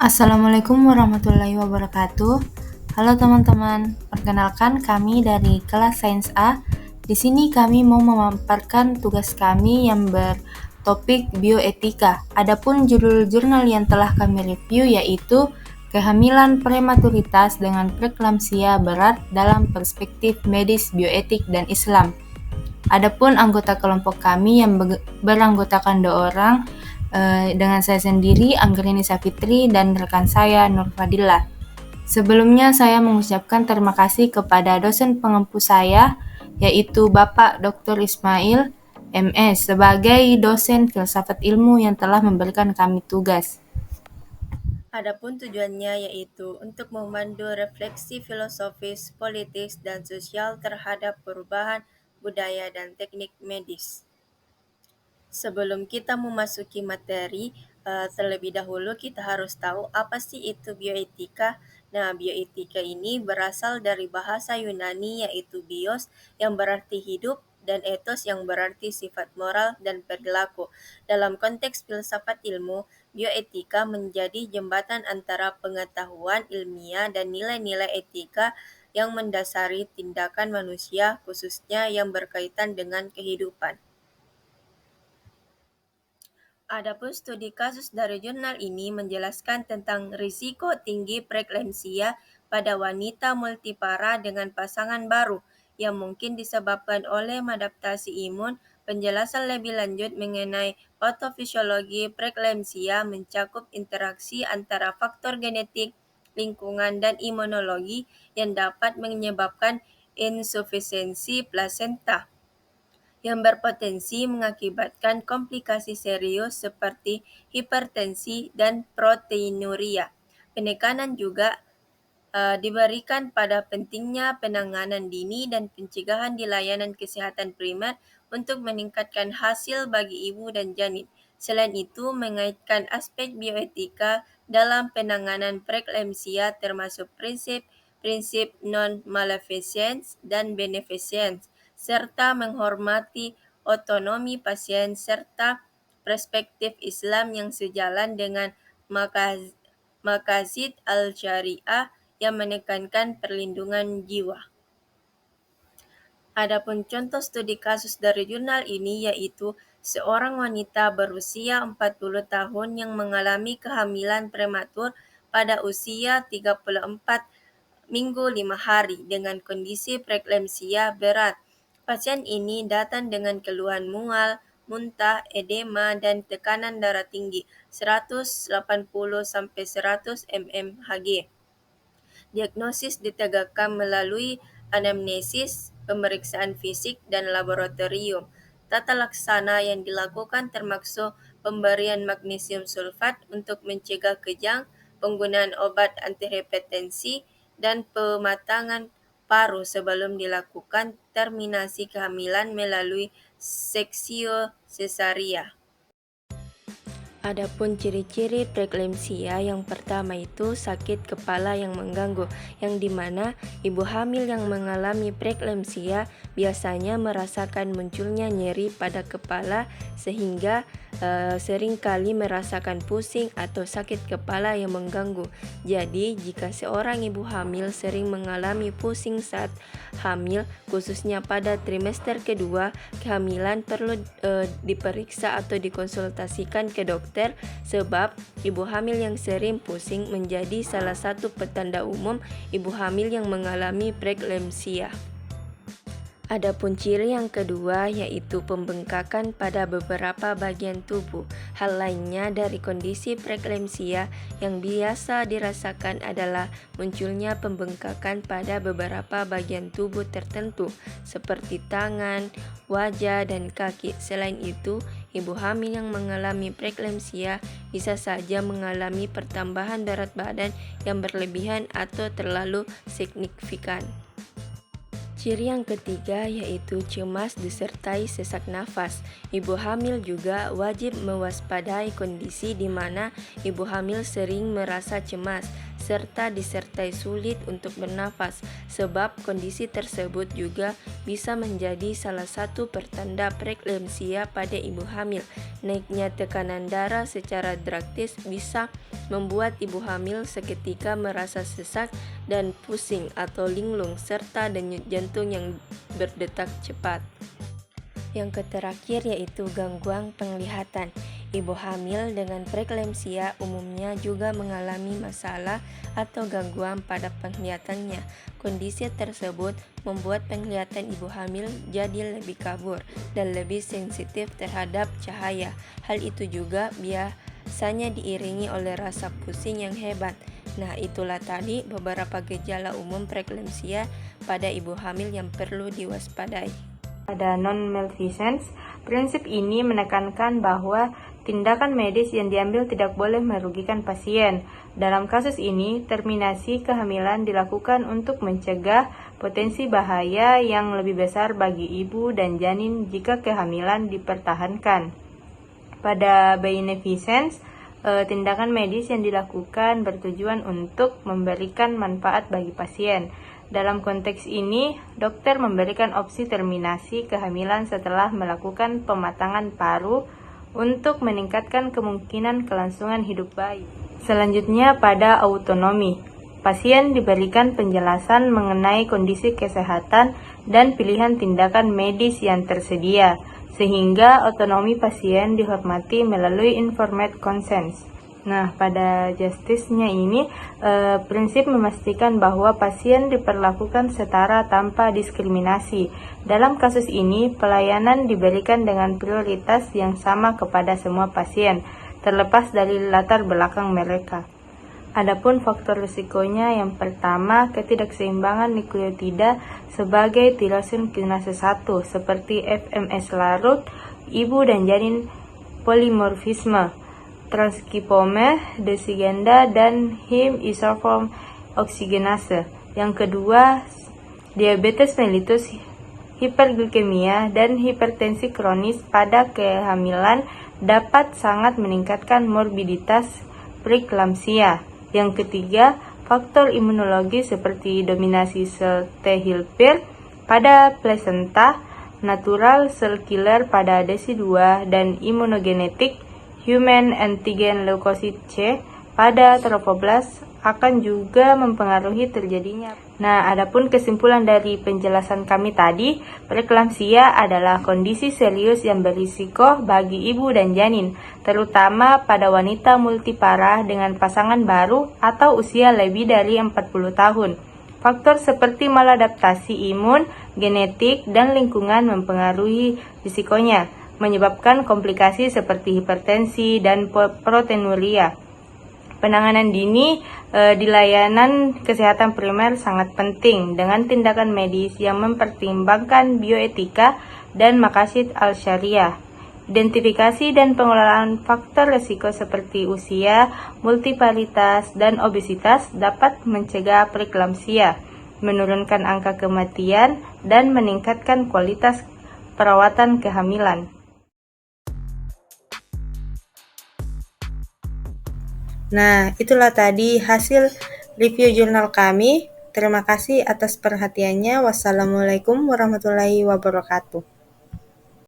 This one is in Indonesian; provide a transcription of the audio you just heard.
Assalamualaikum warahmatullahi wabarakatuh. Halo teman-teman, perkenalkan kami dari kelas Sains A. Di sini kami mau memaparkan tugas kami yang bertopik bioetika. Adapun judul jurnal yang telah kami review yaitu Kehamilan Prematuritas dengan Preeklamsia Berat dalam Perspektif Medis, Bioetik, dan Islam. Adapun anggota kelompok kami yang beranggotakan 2 orang, dengan saya sendiri, Anggerini Safitri, dan rekan saya, Nur Fadillah. Sebelumnya saya mengucapkan terima kasih kepada dosen pengempu saya, yaitu Bapak Dr. Ismail, MS, sebagai dosen filsafat ilmu yang telah memberikan kami tugas. Adapun tujuannya yaitu untuk memandu refleksi filosofis, politis, dan sosial terhadap perubahan budaya dan teknik medis. Sebelum kita memasuki materi, terlebih dahulu kita harus tahu apa sih itu bioetika. Nah, bioetika ini berasal dari bahasa Yunani yaitu bios yang berarti hidup dan etos yang berarti sifat moral dan perilaku. Dalam konteks filsafat ilmu, bioetika menjadi jembatan antara pengetahuan ilmiah dan nilai-nilai etika yang mendasari tindakan manusia, khususnya yang berkaitan dengan kehidupan. Adapun studi kasus dari jurnal ini menjelaskan tentang risiko tinggi preeklamsia pada wanita multipara dengan pasangan baru yang mungkin disebabkan oleh adaptasi imun. Penjelasan lebih lanjut mengenai patofisiologi preeklamsia mencakup interaksi antara faktor genetik, lingkungan, dan imunologi yang dapat menyebabkan insufisiensi plasenta yang berpotensi mengakibatkan komplikasi serius seperti hipertensi dan proteinuria. Penekanan juga diberikan pada pentingnya penanganan dini dan pencegahan di layanan kesehatan primer untuk meningkatkan hasil bagi ibu dan janin. Selain itu, mengaitkan aspek bioetika dalam penanganan preeklamsia termasuk prinsip non-maleficence dan beneficence, serta menghormati otonomi pasien serta perspektif Islam yang sejalan dengan Maqasid al-Syariah yang menekankan perlindungan jiwa. Adapun contoh studi kasus dari jurnal ini yaitu seorang wanita berusia 40 tahun yang mengalami kehamilan prematur pada usia 34 minggu 5 hari dengan kondisi preeklamsia berat. Pasien ini datang dengan keluhan mual, muntah, edema, dan tekanan darah tinggi 180 sampai 100 mmHg. Diagnosis ditegakkan melalui anamnesis, pemeriksaan fisik, dan laboratorium. Tata laksana yang dilakukan termasuk pemberian magnesium sulfat untuk mencegah kejang, penggunaan obat antihipertensi, dan pematangan paru sebelum dilakukan terminasi kehamilan melalui seksio cesaria. Adapun ciri-ciri preeklamsia yang pertama itu sakit kepala yang mengganggu, yang dimana ibu hamil yang mengalami preeklamsia biasanya merasakan munculnya nyeri pada kepala sehingga sering kali merasakan pusing atau sakit kepala yang mengganggu. Jadi jika seorang ibu hamil sering mengalami pusing saat hamil, khususnya pada trimester kedua kehamilan, perlu diperiksa atau dikonsultasikan ke dokter, sebab ibu hamil yang sering pusing menjadi salah satu petanda umum ibu hamil yang mengalami preeklamsia. Adapun ciri yang kedua yaitu pembengkakan pada beberapa bagian tubuh. Hal lainnya dari kondisi preeklamsia yang biasa dirasakan adalah munculnya pembengkakan pada beberapa bagian tubuh tertentu seperti tangan, wajah, dan kaki. Selain itu, ibu hamil yang mengalami preeklamsia bisa saja mengalami pertambahan berat badan yang berlebihan atau terlalu signifikan. Ciri yang ketiga yaitu cemas disertai sesak nafas. Ibu hamil juga wajib mewaspadai kondisi di mana ibu hamil sering merasa cemas, serta disertai sulit untuk bernafas, sebab kondisi tersebut juga bisa menjadi salah satu pertanda preeklamsia pada ibu hamil. Naiknya tekanan darah secara drastis bisa membuat ibu hamil seketika merasa sesak dan pusing atau linglung serta denyut jantung yang berdetak cepat. Yang terakhir yaitu gangguan penglihatan. Ibu hamil dengan preeklamsia umumnya juga mengalami masalah atau gangguan pada penglihatannya. Kondisi tersebut membuat penglihatan ibu hamil jadi lebih kabur dan lebih sensitif terhadap cahaya. Hal itu juga biasanya diiringi oleh rasa pusing yang hebat. Nah, itulah tadi beberapa gejala umum preeklamsia pada ibu hamil yang perlu diwaspadai. Pada non-malfeasance, prinsip ini menekankan bahwa tindakan medis yang diambil tidak boleh merugikan pasien. Dalam kasus ini, terminasi kehamilan dilakukan untuk mencegah potensi bahaya yang lebih besar bagi ibu dan janin jika kehamilan dipertahankan. Pada beneficence, tindakan medis yang dilakukan bertujuan untuk memberikan manfaat bagi pasien. Dalam konteks ini, dokter memberikan opsi terminasi kehamilan setelah melakukan pematangan paru untuk meningkatkan kemungkinan kelangsungan hidup bayi. Selanjutnya pada autonomi, pasien diberikan penjelasan mengenai kondisi kesehatan dan pilihan tindakan medis yang tersedia, sehingga otonomi pasien dihormati melalui informed consent. Nah, pada justice-nya ini, prinsip memastikan bahwa pasien diperlakukan setara tanpa diskriminasi. Dalam kasus ini, pelayanan diberikan dengan prioritas yang sama kepada semua pasien, terlepas dari latar belakang mereka. Adapun faktor risikonya, yang pertama, ketidakseimbangan nukleotida sebagai tirosin kinase 1, seperti FMS larut, ibu dan janin polimorfisme, transkriptome desigenda, dan heme isoform oksigenase. Yang kedua, diabetes mellitus, hiperglikemia, dan hipertensi kronis pada kehamilan dapat sangat meningkatkan morbiditas preeklamsia. Yang ketiga, faktor imunologi seperti dominasi sel T helper pada plasenta, natural cell killer pada desi2, dan imunogenetik human antigen leukosit C pada trofoblast akan juga mempengaruhi terjadinya. Nah, adapun kesimpulan dari penjelasan kami tadi, preeklamsia adalah kondisi serius yang berisiko bagi ibu dan janin, terutama pada wanita multipara dengan pasangan baru atau usia lebih dari 40 tahun. Faktor seperti maladaptasi imun, genetik, dan lingkungan mempengaruhi risikonya, menyebabkan komplikasi seperti hipertensi dan proteinuria. Penanganan dini di layanan kesehatan primer sangat penting dengan tindakan medis yang mempertimbangkan bioetika dan maqasid al-syariah. Identifikasi dan pengelolaan faktor risiko seperti usia, multiparitas, dan obesitas dapat mencegah preeklamsia, menurunkan angka kematian, dan meningkatkan kualitas perawatan kehamilan. Nah, itulah tadi hasil review jurnal kami. Terima kasih atas perhatiannya. Wassalamualaikum warahmatullahi wabarakatuh.